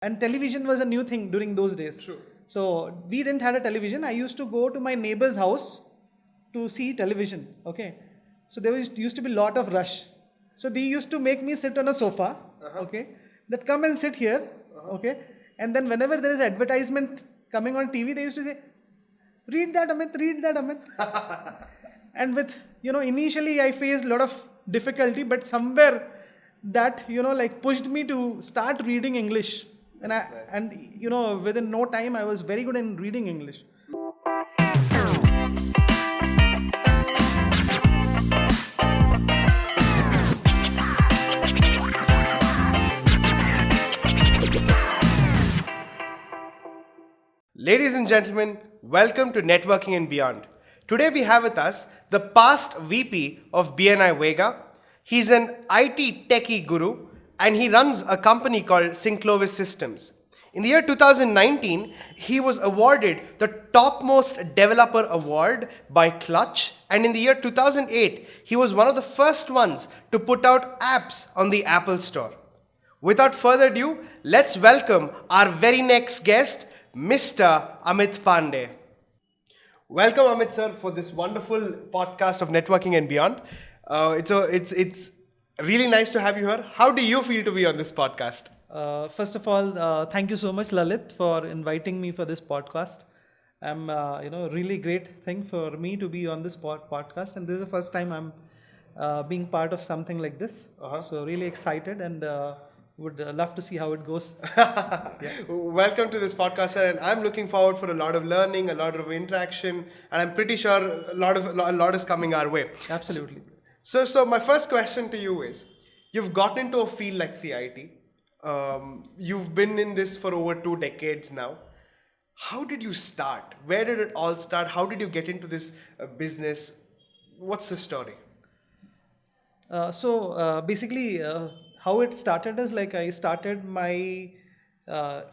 And television was a new thing during those days. True. So we didn't have a television. I used to go to my neighbor's house to see television. Okay. So there used to be a lot of rush. So they used to make me sit on a sofa. Okay. That come and sit here. Okay. And then whenever there is advertisement coming on TV, they used to say, read that, Amit, read that, Amit. And with, initially I faced a lot of difficulty, but somewhere that, pushed me to start reading English. And within no time, I was very good in reading English. Ladies and gentlemen, welcome to Networking and Beyond. Today we have with us the past VP of BNI Vega. He's an IT techie guru and he runs a company called Synclovis Systems. In the year 2019, he was awarded the topmost developer award by Clutch, and in the year 2008, he was one of the first ones to put out apps on the Apple Store. Without further ado, let's welcome our very next guest, Mr. Amit Pandey. Welcome, Amit sir, for this wonderful podcast of Networking and Beyond. It's really nice to have you here. How do you feel to be on this podcast? First of all, thank you so much, Lalith, for inviting me for this podcast. I'm, really great thing for me to be on this podcast, and this is the first time I'm being part of something like this. So really excited and would love to see how it goes. Welcome to this podcast, sir, and I'm looking forward for a lot of learning, a lot of interaction, and I'm pretty sure a lot is coming our way. Absolutely. So my first question to you is, you've got into a field like CIT. You've been in this for over 2 decades now. How did you start? Where did it all start? How did you get into this business? What's the story? Basically, how it started is like I started my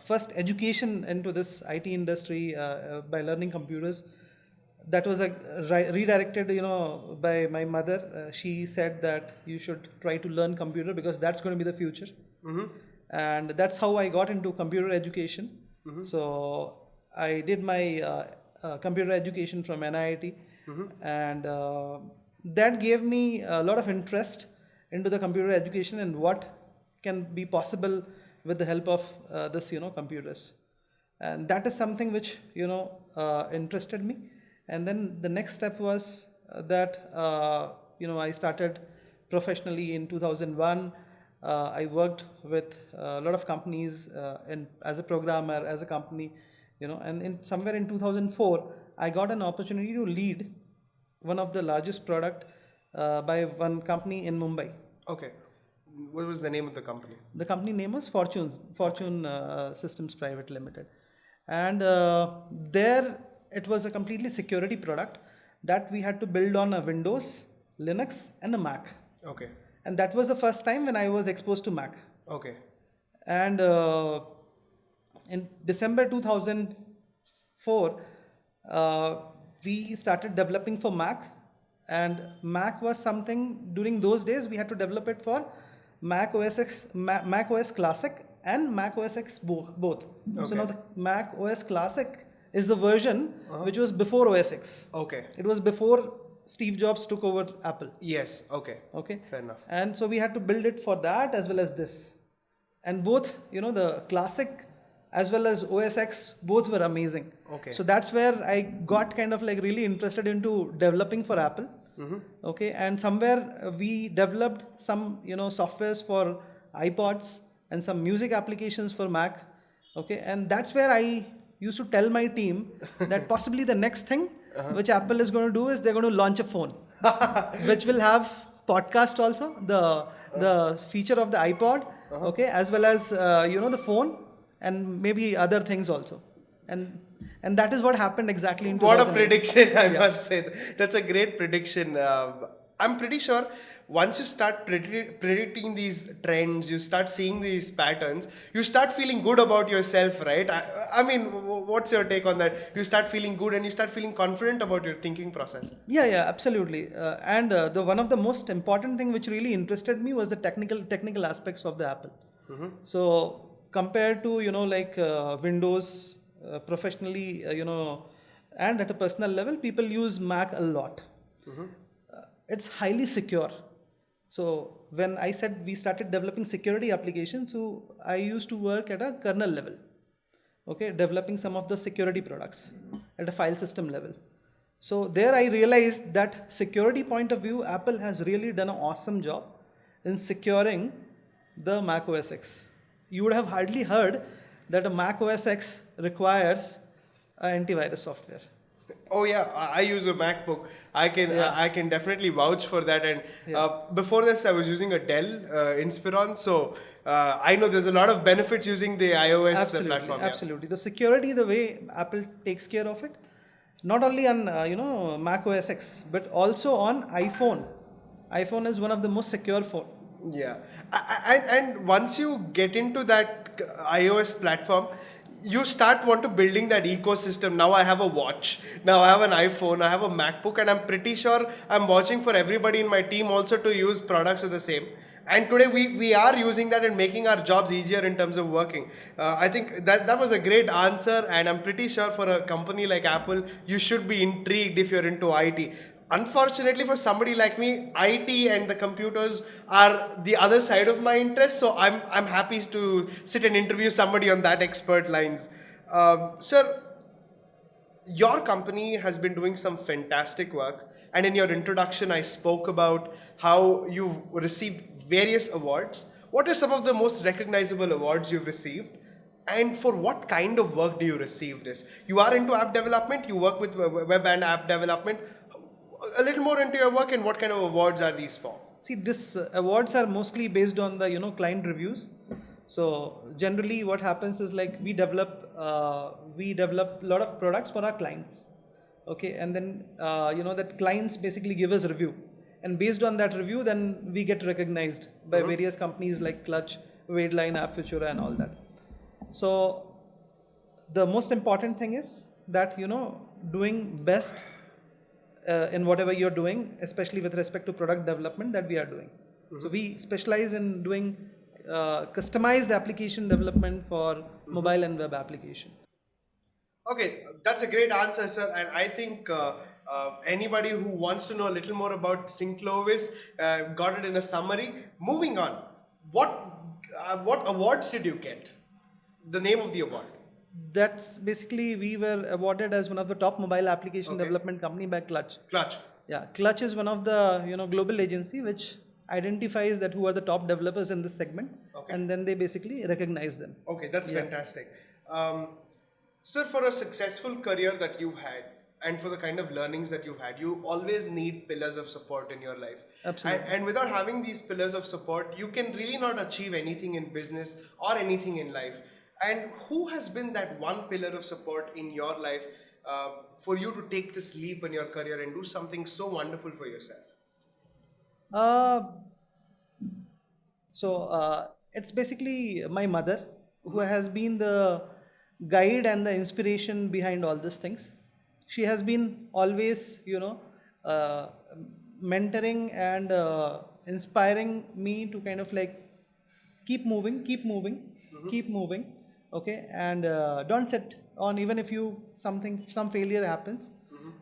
first education into this IT industry by learning computers. That was redirected, by my mother. She said that you should try to learn computer because that's going to be the future. And that's how I got into computer education. So I did my computer education from NIT, and that gave me a lot of interest into the computer education and what can be possible with the help of this, computers. And that is something which, interested me. And then the next step was that, I started professionally in 2001. I worked with a lot of companies as a programmer, as a company, and somewhere in 2004, I got an opportunity to lead one of the largest product by one company in Mumbai. Okay. What was the name of the company? The company name was Fortune Systems Pvt Ltd. And there it was a completely security product that we had to build on a Windows, Linux and a Mac. Okay. And that was the first time when I was exposed to Mac. Okay. And in December 2004, we started developing for Mac. And Mac was something, during those days, we had to develop it for Mac OS Classic and Mac OS X both. Okay. So now the Mac OS Classic is the version which was before OS X. Okay. It was before Steve Jobs took over Apple. Yes. Okay. Okay. Fair enough. And so we had to build it for that as well as this. And both, the Classic as well as OS X, both were amazing. Okay. So that's where I got kind of like really interested into developing for Apple. Okay. And somewhere we developed some, softwares for iPods and some music applications for Mac. Okay. And that's where I used to tell my team that possibly the next thing which Apple is going to do is they're going to launch a phone which will have podcast also, the feature of the iPod, okay, as well as the phone and maybe other things also. And that is what happened exactly in 2008. What a prediction, I must say. That's a great prediction. I'm pretty sure once you start predicting these trends, you start seeing these patterns, you start feeling good about yourself, right? I mean, what's your take on that? You start feeling good and you start feeling confident about your thinking process. Yeah, absolutely. And the one of the most important thing which really interested me was the technical aspects of the Apple. So compared to, like Windows professionally, and at a personal level, people use Mac a lot. It's highly secure. So when I said we started developing security applications, so I used to work at a kernel level, okay, developing some of the security products at a file system level. So there I realized that security point of view, Apple has really done an awesome job in securing the Mac OS X. You would have hardly heard that a Mac OS X requires antivirus software. Oh yeah, I use a MacBook. I can definitely vouch for that. And before this, I was using a Dell Inspiron, so I know there's a lot of benefits using the iOS platform. Absolutely, the security, the way Apple takes care of it, not only on Mac OS X, but also on iPhone. iPhone is one of the most secure phone. Yeah, and once you get into that iOS platform, you start want to building that ecosystem. Now I have a watch, now I have an iPhone, I have a MacBook, and I'm pretty sure I'm watching for everybody in my team also to use products of the same. And today we are using that and making our jobs easier in terms of working. I think that was a great answer, and I'm pretty sure for a company like Apple, you should be intrigued if you're into IT. Unfortunately, for somebody like me, IT and the computers are the other side of my interest. So I'm happy to sit and interview somebody on that expert lines. Sir, your company has been doing some fantastic work, and in your introduction, I spoke about how you've received various awards. What are some of the most recognizable awards you've received? And for what kind of work do you receive this? You are into app development, you work with web and app development. A little more into your work, and what kind of awards are these for? See, this awards are mostly based on the client reviews. So generally, what happens is like we develop a lot of products for our clients, okay, and then that clients basically give us review, and based on that review, then we get recognized by various companies like Clutch, Wadeline, AppFutura, and all that. So the most important thing is that doing best in whatever you're doing, especially with respect to product development that we are doing. So we specialize in doing customized application development for mobile and web application. Okay, that's a great answer, sir. And I think anybody who wants to know a little more about Synclovis got it in a summary. Moving on, what awards did you get? The name of the award? That's basically, we were awarded as one of the top mobile application development company by Clutch. Clutch. Yeah, Clutch is one of the global agency which identifies that who are the top developers in this segment, and then they basically recognize them. Okay, that's fantastic. Sir, for a successful career that you've had, and for the kind of learnings that you've had, you always need pillars of support in your life. Absolutely. And without having these pillars of support, you can really not achieve anything in business or anything in life. And who has been that one pillar of support in your life for you to take this leap in your career and do something so wonderful for yourself? It's basically my mother who has been the guide and the inspiration behind all these things. She has been always, mentoring and inspiring me to kind of like keep moving, keep moving. Okay, and don't sit on, even if some failure happens.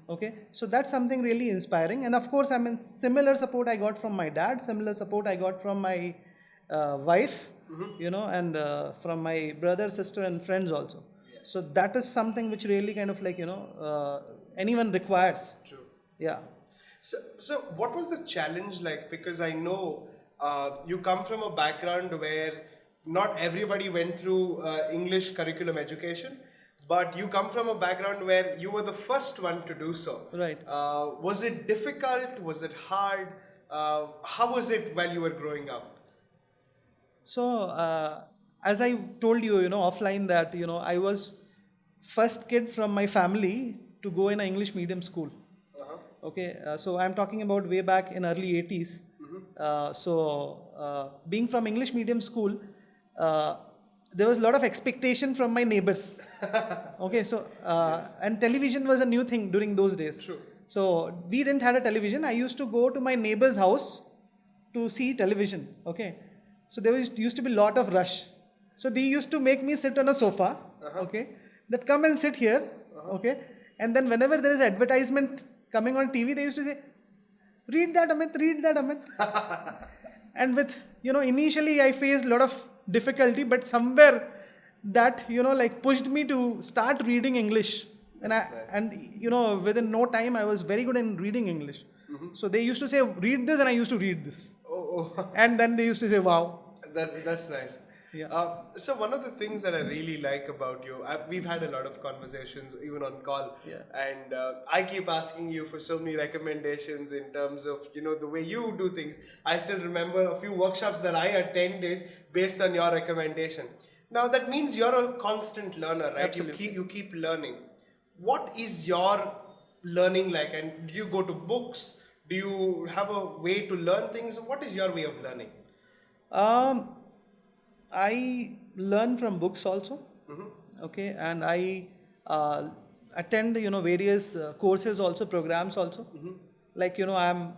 Okay, so that's something really inspiring. And of course, I mean, similar support I got from my dad, similar support I got from my wife, and from my brother, sister, and friends also. So that is something which really kind of like anyone requires. True. Yeah. So what was the challenge like? Because I know you come from a background where not everybody went through English curriculum education, but you come from a background where you were the first one to do so. Right. Was it difficult? Was it hard? How was it while you were growing up? So, as I told you, offline that, I was first kid from my family to go in an English medium school. Okay, so I'm talking about way back in early 80s. Being from English medium school, there was a lot of expectation from my neighbors. Okay, so and television was a new thing during those days. True. So we didn't have a television. I used to go to my neighbor's house to see television. Okay, so there used to be a lot of rush. So they used to make me sit on a sofa, okay, that come and sit here, okay, and then whenever there is advertisement coming on TV, they used to say, read that, Amit. And with, initially I faced a lot of difficulty, but somewhere that, like pushed me to start reading English. That's nice. And within no time, I was very good in reading English. So they used to say, read this, and I used to read this. Oh, And then they used to say, wow. that's nice. Yeah. So one of the things that I really like about you, we've had a lot of conversations even on call, Yeah. and I keep asking you for so many recommendations in terms of the way you do things. I still remember a few workshops that I attended based on your recommendation. Now that means you're a constant learner, right? Absolutely. You keep learning. What is your learning like? And do you go to books? Do you have a way to learn things? What is your way of learning? Um, I learn from books also, okay, and I attend various courses also, programs also. Like I'm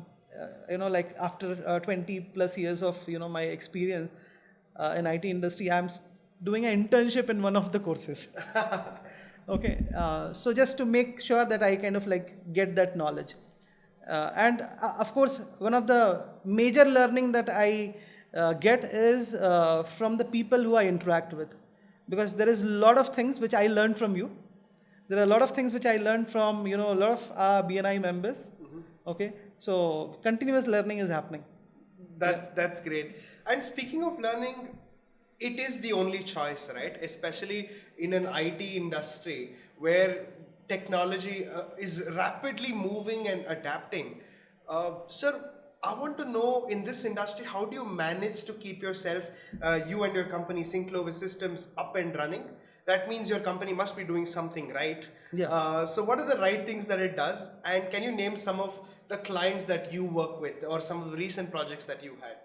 like after 20 plus years of my experience in IT industry, I'm doing an internship in one of the courses. Okay, so just to make sure that I kind of like get that knowledge. And of course, one of the major learning that I get is from the people who I interact with, because there is a lot of things which I learned from you. There are a lot of things which I learned from a lot of BNI members. Okay, so continuous learning is happening. That's great. And speaking of learning, it is the only choice, right? Especially in an IT industry where technology is rapidly moving and adapting. Sir, I want to know, in this industry, how do you manage to keep yourself, you and your company, Synclovis Systems, up and running? That means your company must be doing something right. Yeah. So what are the right things that it does? And can you name some of the clients that you work with, or some of the recent projects that you had?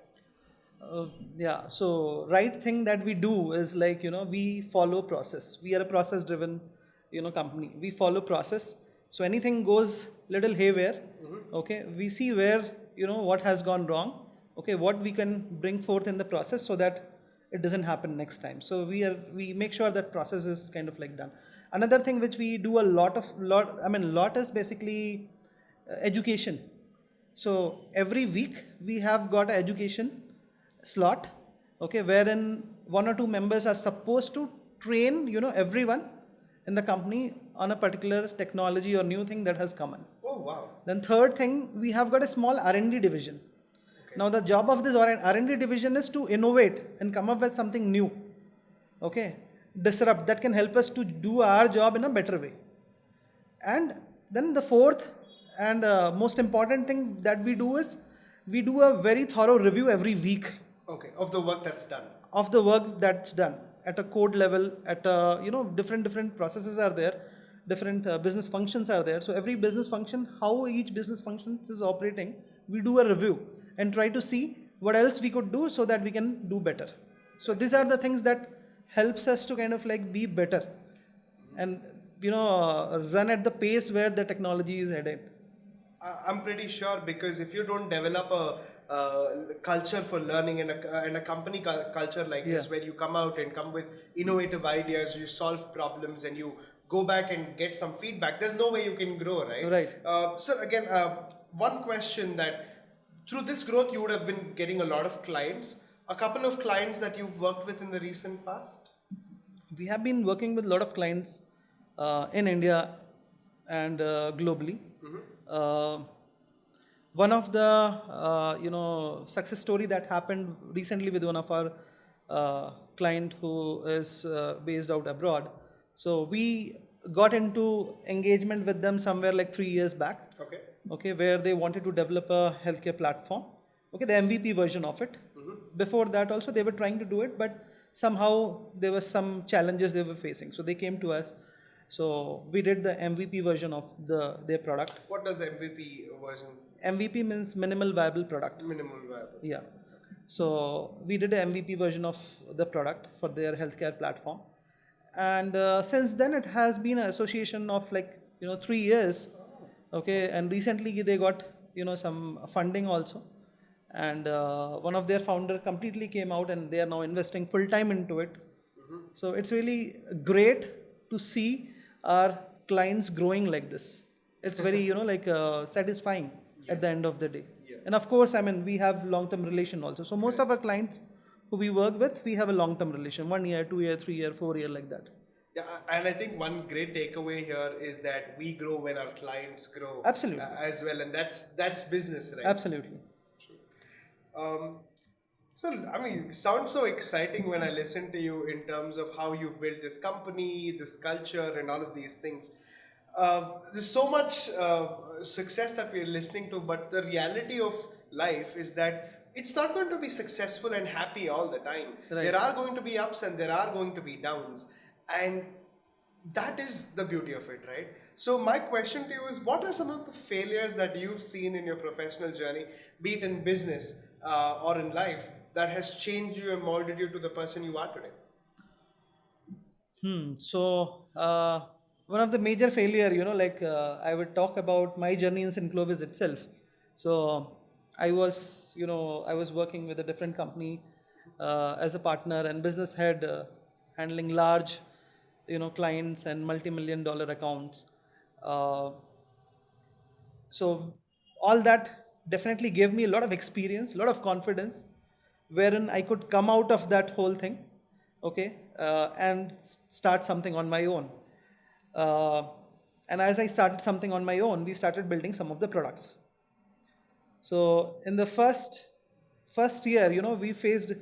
Yeah, so right thing that we do is like we follow process. We are a process driven company. We follow process. So anything goes little haywire, okay, we see where what has gone wrong, okay, what we can bring forth in the process so that it doesn't happen next time. So we make sure that process is kind of like done. Another thing which we do a lot is basically education. So every week we have got an education slot, okay, wherein one or two members are supposed to train everyone in the company on a particular technology or new thing that has come in. Oh, wow. Then third thing, we have got a small R&D division. Okay. Now the job of this R&D division is to innovate and come up with something new, okay, disrupt, that can help us to do our job in a better way. And then the fourth and most important thing that we do is we do a very thorough review every week Okay, of the work that's done. of the work that's done at a code level, at a, different processes are there, different business functions are there. So every business function, how each business function is operating, we do a review and try to see what else we could do so that we can do better. So these are the things that helps us to kind of like be better and run at the pace where the technology is headed. I'm pretty sure, because if you don't develop a culture for learning and a company culture like this, Yeah. where you come out and come with innovative ideas, you solve problems, and you go back and get some feedback, there's no way you can grow, right? Right. So again, one question that through this growth you would have been getting a lot of clients. A couple of clients that you've worked with in the recent past. We have been working with a lot of clients in India and globally. One of the success story that happened recently with one of our client who is based out abroad. So we got into engagement with them somewhere like 3 years back. Okay. Okay, where they wanted to develop a healthcare platform. Okay, the MVP version of it. Before that also they were trying to do it, but somehow there were some challenges they were facing. So they came to us. So we did the MVP version of their product. What does MVP versions? MVP means minimal viable product. Minimal viable. Yeah. So we did an MVP version of the product for their healthcare platform. And since then it has been an association of like 3 years. Okay, and recently they got some funding also, and one of their founder completely came out and they are now investing full time into it. So it's really great to see our clients growing like this. It's very, satisfying at the end of the day. Yeah. And of course, I mean, we have long-term relation also. So most of our clients who we work with, we have a long-term relation, 1 year, 2 year, 3 year, 4 year, like that. Yeah, and I think one great takeaway here is that we grow when our clients grow. Absolutely. As well, and that's business, right? Absolutely. So, I mean, it sounds so exciting when I listen to you in terms of how you've built this company, this culture, and all of these things. There's so much success that we're listening to, but the reality of life is that it's not going to be successful and happy all the time. Right. There are going to be ups and there are going to be downs. And that is the beauty of it, right? So my question to you is, what are some of the failures that you've seen in your professional journey, be it in business or in life, that has changed you and molded you to the person you are today? So one of the major failure, I would talk about my journey in Synclovis itself. So I was working with a different company as a partner and business head, handling large, clients and multi-million dollar accounts. So all that definitely gave me a lot of experience, a lot of confidence, wherein I could come out of that whole thing, okay, and start something on my own. And as I started something on my own, we started building some of the products. So in the first year, we faced a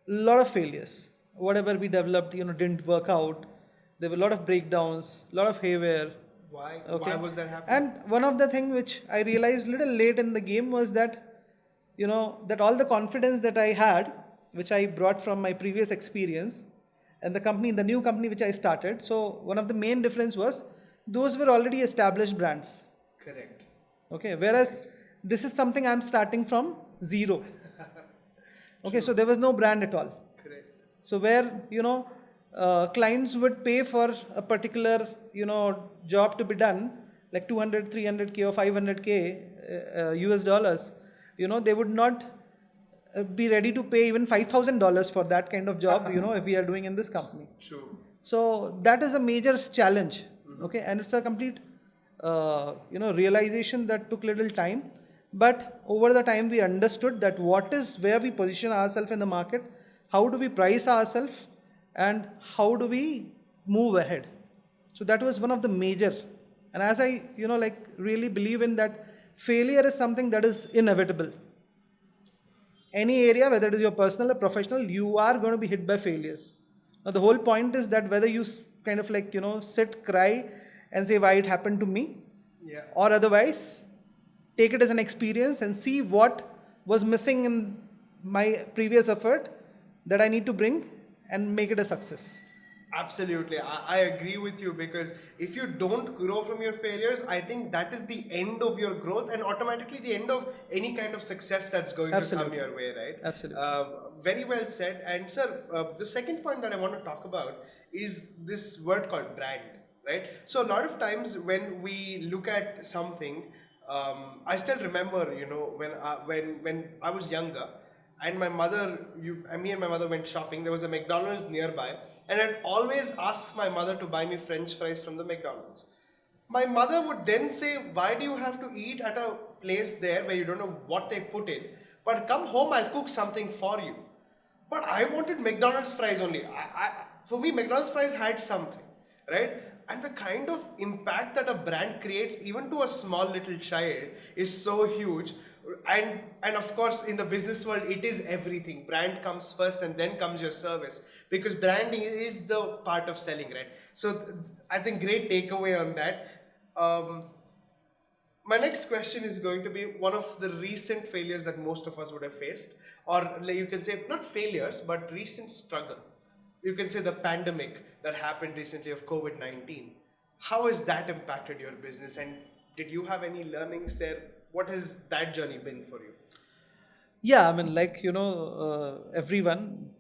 lot of failures. Whatever we developed, didn't work out. There were a lot of breakdowns, a lot of haywire. Why? Okay. Why was that happening? And one of the things which I realized little late in the game was that, that all the confidence that I had, which I brought from my previous experience, and the new company which I started. So one of the main difference was those were already established brands. Correct. Okay. Whereas this is something I'm starting from zero. Okay. So there was no brand at all. Correct. So where, clients would pay for a particular, job to be done, like 200, 300K or 500K US dollars, they would not be ready to pay even $5,000 for that kind of job, if we are doing in this company. True. So that is a major challenge, okay, and it's a complete, realization that took little time. But over the time, we understood that where we position ourselves in the market, how do we price ourselves, and how do we move ahead. So that was one of the major. And as I, really believe in that, failure is something that is inevitable. Any area, whether it is your personal or professional, you are going to be hit by failures. Now the whole point is that whether you kind of sit, cry, and say why it happened to me, Yeah. or otherwise take it as an experience and see what was missing in my previous effort that I need to bring and make it a success. Absolutely. I agree with you, because if you don't grow from your failures, I think that is the end of your growth and automatically the end of any kind of success that's going Absolutely. to come your way, right? Absolutely. Very well said. And sir, the second point that I want to talk about is this word called brand, right? So a lot of times when we look at something, I still remember, when I was younger, and me and my mother went shopping. There was a McDonald's nearby, and I'd always ask my mother to buy me French fries from the McDonald's. My mother would then say, "Why do you have to eat at a place there where you don't know what they put in? But come home, I'll cook something for you." But I wanted McDonald's fries only. For me, McDonald's fries had something, right? And the kind of impact that a brand creates, even to a small little child, is so huge. And of course, in the business world, it is everything. Brand comes first, and then comes your service, because branding is the part of selling, right? So I think great takeaway on that. My next question is going to be one of the recent failures that most of us would have faced, or you can say not failures, but recent struggle. You can say the pandemic that happened recently of COVID-19. How has that impacted your business, and did you have any learnings there? What has that journey been for you? Yeah, I mean, everyone,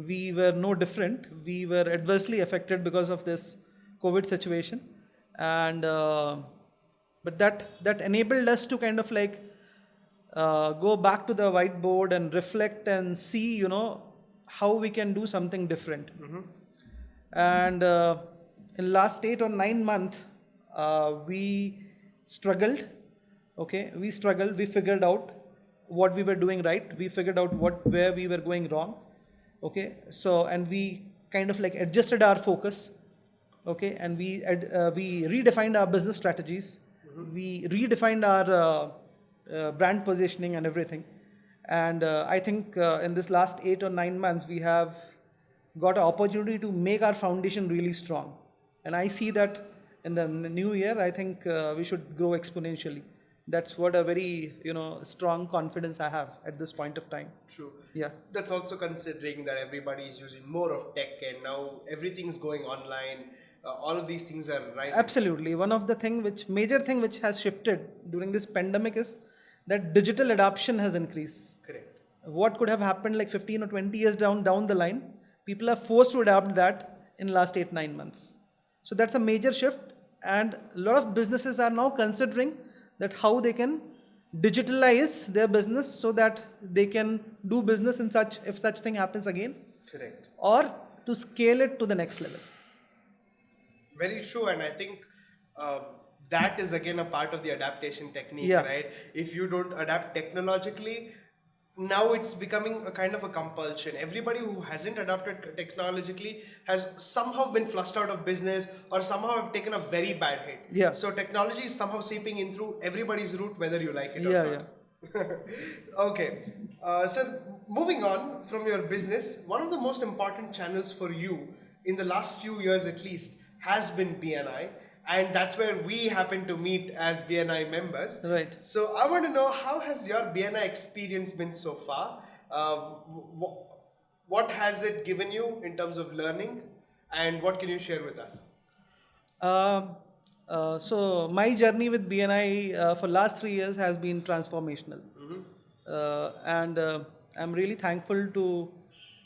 we were no different. We were adversely affected because of this COVID situation, and but that enabled us to kind of go back to the whiteboard and reflect and see, how we can do something different. and in last 8 or 9 months, we struggled. Okay, we struggled. We figured out what we were doing right. We figured out where we were going wrong. Okay, so and we kind of like adjusted our focus. Okay, and we redefined our business strategies. We redefined our brand positioning and everything. And I think in this last 8 or 9 months, we have got an opportunity to make our foundation really strong. And I see that in the new year, I think we should grow exponentially. That's what a very strong confidence I have at this point of time. True. Yeah. That's also considering that everybody is using more of tech and now everything's going online. All of these things are rising. Absolutely. One of the major thing which has shifted during this pandemic is that digital adoption has increased. Correct. What could have happened like 15 or 20 years down the line, people are forced to adopt that in last 8-9 months. So that's a major shift, and a lot of businesses are now considering that how they can digitalize their business so that they can do business if such thing happens again. Correct. Or to scale it to the next level. Very true, and I think that is again a part of the adaptation technique, Yeah. right? If you don't adapt technologically, now it's becoming a kind of a compulsion. Everybody who hasn't adapted technologically has somehow been flushed out of business or somehow have taken a very bad hit. Yeah. So technology is somehow seeping in through everybody's route, whether you like it Yeah, or not. Okay. So moving on from your business, one of the most important channels for you in the last few years at least has been BNI. And that's where we happen to meet as BNI members. Right. So I want to know, how has your BNI experience been so far? What has it given you in terms of learning? And what can you share with us? So my journey with BNI for last 3 years has been transformational. And I'm really thankful to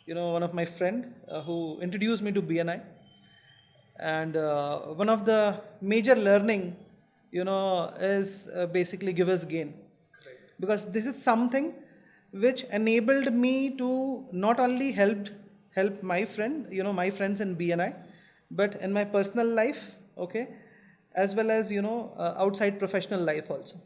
one of my friend who introduced me to BNI. And one of the major learning is basically givers gain. Correct. Because this is something which enabled me to not only help my friends in BNI, but in my personal life, okay, as well as outside professional life also.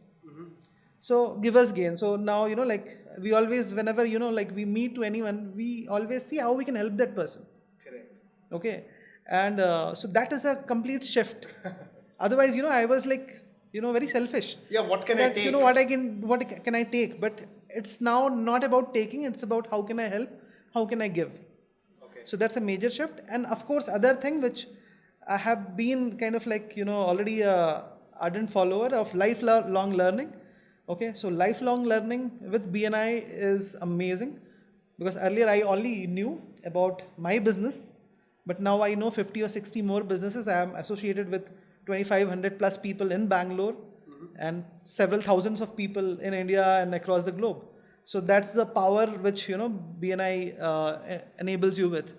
So givers gain. So now like we always, whenever we meet to anyone, we always see how we can help that person. Correct. Okay. And so that is a complete shift. Otherwise, I was like, very selfish. Yeah, what can I take? What can I take? But it's now not about taking, it's about how can I help, how can I give. Okay. So that's a major shift. And of course, other thing which I have been kind of like, already a ardent follower of lifelong learning. Okay. So lifelong learning with BNI is amazing, because earlier I only knew about my business. But now I know 50 or 60 more businesses. I am associated with 2,500 plus people in Bangalore and several thousands of people in India and across the globe. So that's the power which BNI enables you with.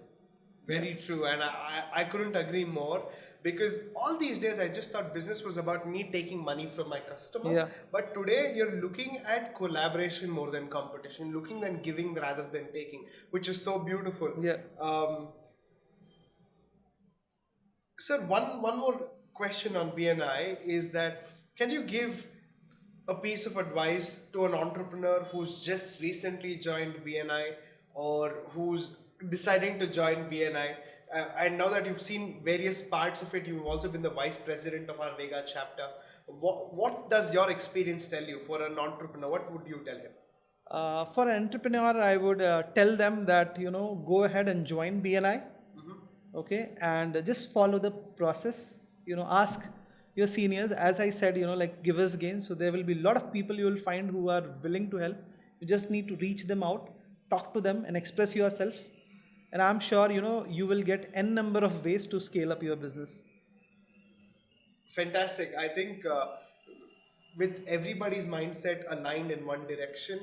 Very true, and I couldn't agree more, because all these days I just thought business was about me taking money from my customer. Yeah. But today you're looking at collaboration more than competition, looking and giving rather than taking, which is so beautiful. Yeah. Sir, one more question on BNI is that, can you give a piece of advice to an entrepreneur who's just recently joined BNI or who's deciding to join BNI? And now that you've seen various parts of it, you've also been the vice president of our Vega chapter. What does your experience tell you for an entrepreneur? What would you tell him? For an entrepreneur, I would tell them that, go ahead and join BNI. Okay, and just follow the process. Ask your seniors, as I said, like givers gain. So there will be a lot of people you will find who are willing to help. You just need to reach them out, talk to them, and express yourself. And I'm sure you will get n number of ways to scale up your business. Fantastic. I think with everybody's mindset aligned in one direction,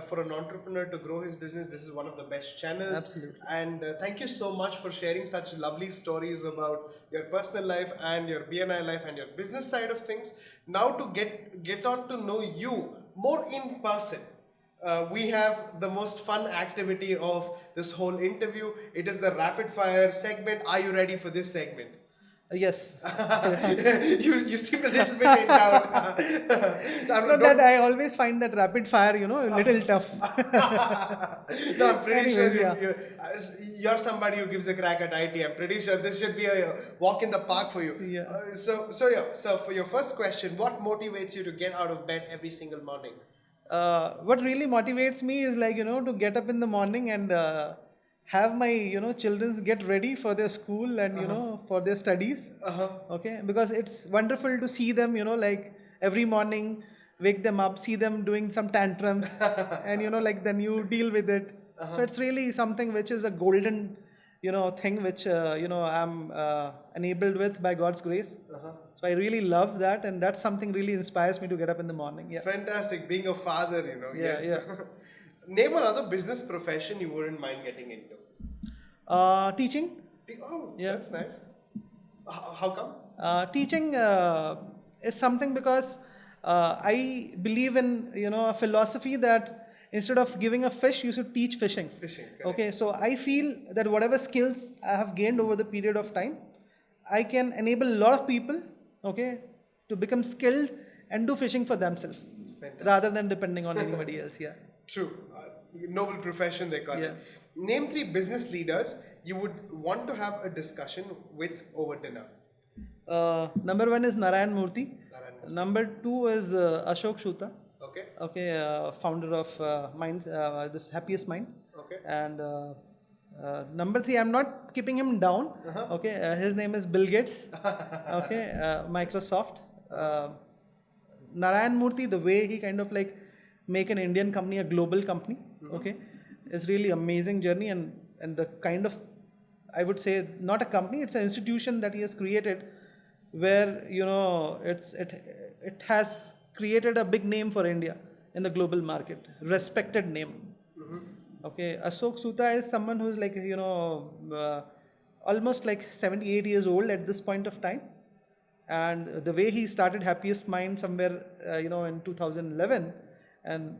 for an entrepreneur to grow his business, this is one of the best channels. Absolutely. And thank you so much for sharing such lovely stories about your personal life and your BNI life and your business side of things. Now to get on to know you more in person, We have the most fun activity of this whole interview. It is the rapid fire segment. Are you ready for this segment? Yes. You seem a little bit in doubt. No, that I always find that rapid fire, a little tough. No, I'm pretty Anyways, sure yeah. you're somebody who gives a crack at IT. I'm pretty sure this should be a walk in the park for you. Yeah. So for your first question, what motivates you to get out of bed every single morning? What really motivates me is like, to get up in the morning and have my, children's get ready for their school and, for their studies. Okay. Because it's wonderful to see them, like every morning, wake them up, see them doing some tantrums and, like then you deal with it. So it's really something which is a golden, thing which, I'm enabled with by God's grace. So I really love that, and that's something really inspires me to get up in the morning. Yeah. Fantastic. Being a father, Yeah, yes. yeah. Name another business profession you wouldn't mind getting into. Teaching. Oh, Yeah. that's nice. How come? Teaching is something because I believe in a philosophy that instead of giving a fish, you should teach fishing. Fishing. Correct. Okay, so I feel that whatever skills I have gained over the period of time, I can enable a lot of people, okay, to become skilled and do fishing for themselves Fantastic. rather than depending on anybody else. Yeah. True. Noble profession, they call Yeah. it. Name 3 business leaders you would want to have a discussion with over dinner. Number 1 is Narayan Murthy. Narayan Murthy. Number 2 is Ashok Shuta. Okay. Okay, founder of Mind, this Happiest Mind. Okay. And number 3, I'm not keeping him down. Okay, his name is Bill Gates. Okay, Microsoft. Narayan Murthy, the way he kind of like make an Indian company a global company, okay, is really amazing journey, and the kind of, I would say, not a company, it's an institution that he has created where it has created a big name for India in the global market, respected name. Okay, Ashok Sutta is someone who is like almost like 78 years old at this point of time, and the way he started Happiest Mind somewhere in 2011, and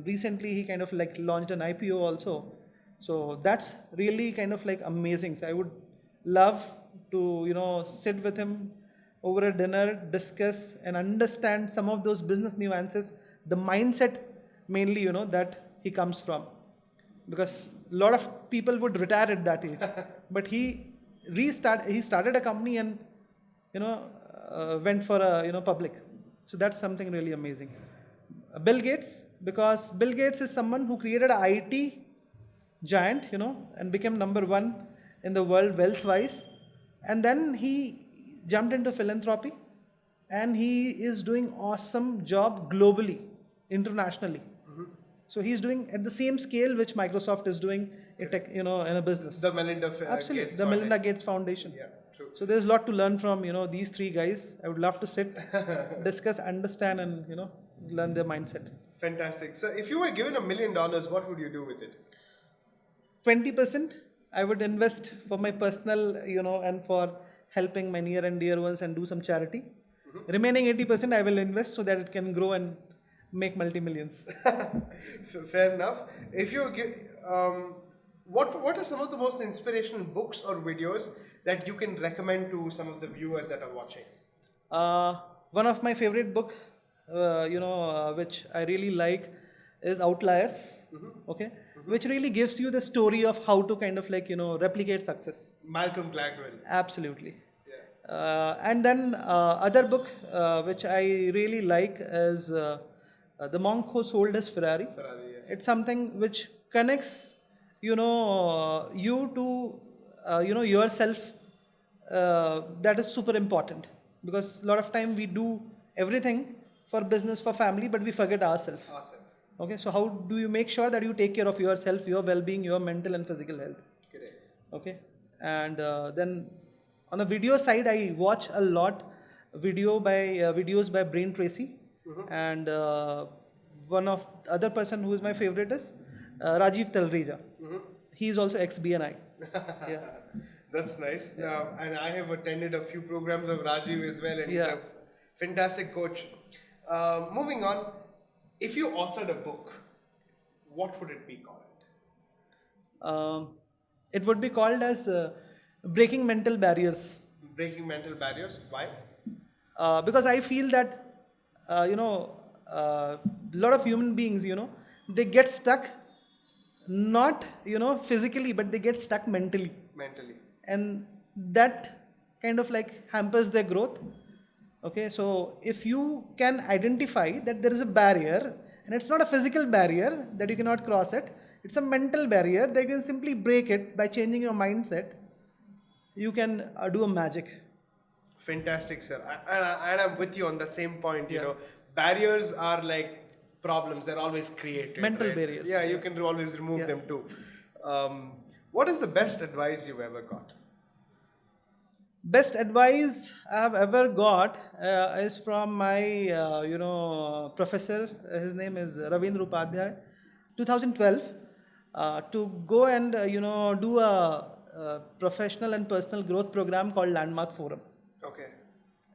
recently he kind of like launched an IPO also. So that's really kind of like amazing. So I would love to sit with him over a dinner, discuss and understand some of those business nuances, the mindset mainly that he comes from, because a lot of people would retire at that age, but he started a company and went for a public. So that's something really amazing. Bill Gates, because Bill Gates is someone who created an IT giant, and became number 1 in the world wealth wise, and then he jumped into philanthropy, and he is doing awesome job globally, internationally. So he's doing at the same scale which Microsoft is doing in a business. The Melinda Absolutely, Gates the Melinda Foundation. Gates Foundation. Yeah, true. So there's a lot to learn from these 3 guys. I would love to sit, discuss, understand, and learn their mindset. Fantastic. So if you were given $1 million, what would you do with it? 20% I would invest for my personal, and for helping my near and dear ones and do some charity. Remaining 80% I will invest so that it can grow and make multi-millions. Fair enough. If you give, what are some of the most inspirational books or videos that you can recommend to some of the viewers that are watching? One of my favorite book, which I really like, is Outliers. Okay, which really gives you the story of how to kind of like replicate success. Malcolm Gladwell. Absolutely. Yeah. And then other book which I really like is The Monk Who Sold His Ferrari. Ferrari, yes. It's something which connects you to yourself. That is super important, because a lot of time we do everything for business, for family, but we forget ourselves. Awesome. Okay, so how do you make sure that you take care of yourself, your well-being, your mental and physical health? Correct. Okay, and then on the video side, I watch a lot videos by Brain Tracy, and one of other person who is my favorite is Rajiv Talreja. He is also ex-BNI. Yeah. That's nice. And I have attended a few programs of Rajiv as well, and he's Yeah. a fantastic coach. Moving on, if you authored a book, what would it be called? It would be called as breaking mental barriers. Breaking mental barriers. Why? Because I feel that a lot of human beings, they get stuck, not physically, but they get stuck mentally, Mentally. and that kind of like hampers their growth. Okay, so if you can identify that there is a barrier, and it's not a physical barrier that you cannot cross it, it's a mental barrier that you can simply break it by changing your mindset. You can do a magic. Fantastic, sir. And I'm with you on the same point. You Yeah. know, barriers are like problems. They're always created. Mental right? barriers, Yeah, you yeah. can always remove Yeah. them too. What is the best advice you've ever got? Best advice I have ever got is from my professor. His name is Ravindra Upadhyay. 2012, to go and do a professional and personal growth program called Landmark Forum. Okay.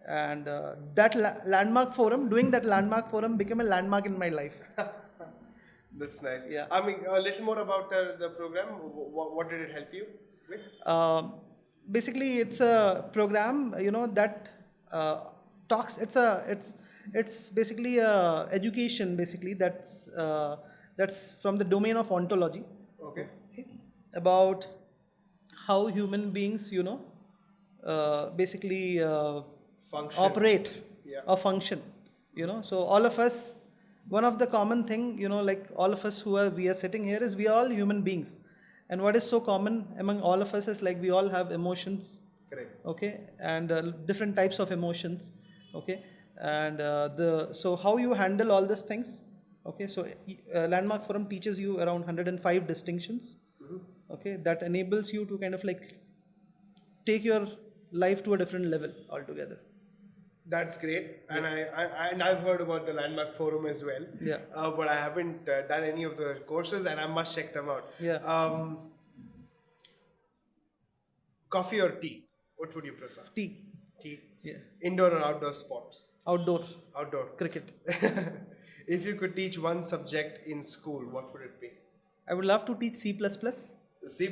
And landmark forum, doing that landmark forum became a landmark in my life. That's nice. Yeah. I mean, a little more about the program. What did it help you with? Basically, it's a program that talks. It's basically education. Basically, that's from the domain of ontology, Okay. about how human beings basically Function. operate Yeah. or function. So all of us, one of the common thing, like all of us we are sitting here, is we are all human beings, and what is so common among all of us is like we all have emotions. Correct. Okay, and different types of emotions. Okay, and so how you handle all these things. Okay, so landmark forum teaches you around 105 distinctions. Okay, that enables you to kind of like take your life to a different level altogether. That's great, and I've heard about the Landmark Forum as well. Yeah. But I haven't done any of the courses, and I must check them out. Yeah. Coffee or tea? What would you prefer? Tea. Tea. Yeah. Indoor or outdoor sports? Outdoor. Outdoor. Cricket. If you could teach one subject in school, what would it be? I would love to teach C++. C++?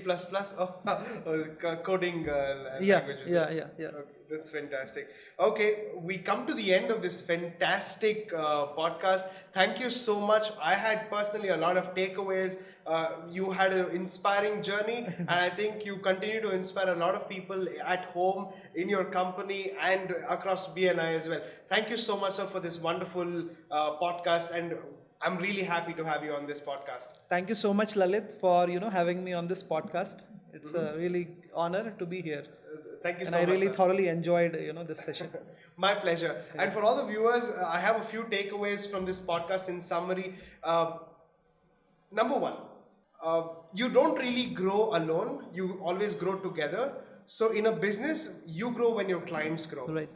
Coding Yeah, languages. yeah. Okay, that's fantastic. Okay, we come to the end of this fantastic podcast. Thank you so much. I had personally a lot of takeaways. You had an inspiring journey, and I think you continue to inspire a lot of people at home, in your company, and across BNI as well. Thank you so much, sir, for this wonderful podcast, and I'm really happy to have you on this podcast. Thank you so much, Lalith, for having me on this podcast. It's a really honor to be here. Thank you And so I much. really sir. thoroughly enjoyed this session. My pleasure. And for all the viewers, I have a few takeaways from this podcast in summary. Number one, you don't really grow alone, you always grow together. So in a business, you grow when your clients grow. Right.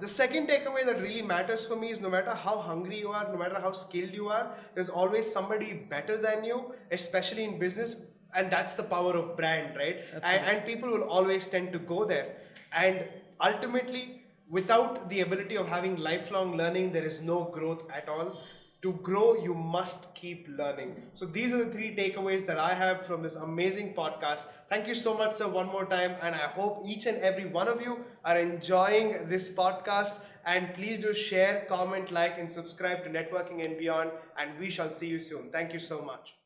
The second takeaway that really matters for me is no matter how hungry you are, no matter how skilled you are, there's always somebody better than you, especially in business. And that's the power of brand, right? And people will always tend to go there. And ultimately, without the ability of having lifelong learning, there is no growth at all. To grow, you must keep learning. So these are the three takeaways that I have from this amazing podcast. Thank you so much, sir, one more time. And I hope each and every one of you are enjoying this podcast. And please do share, comment, like, and subscribe to Networking and Beyond. And we shall see you soon. Thank you so much.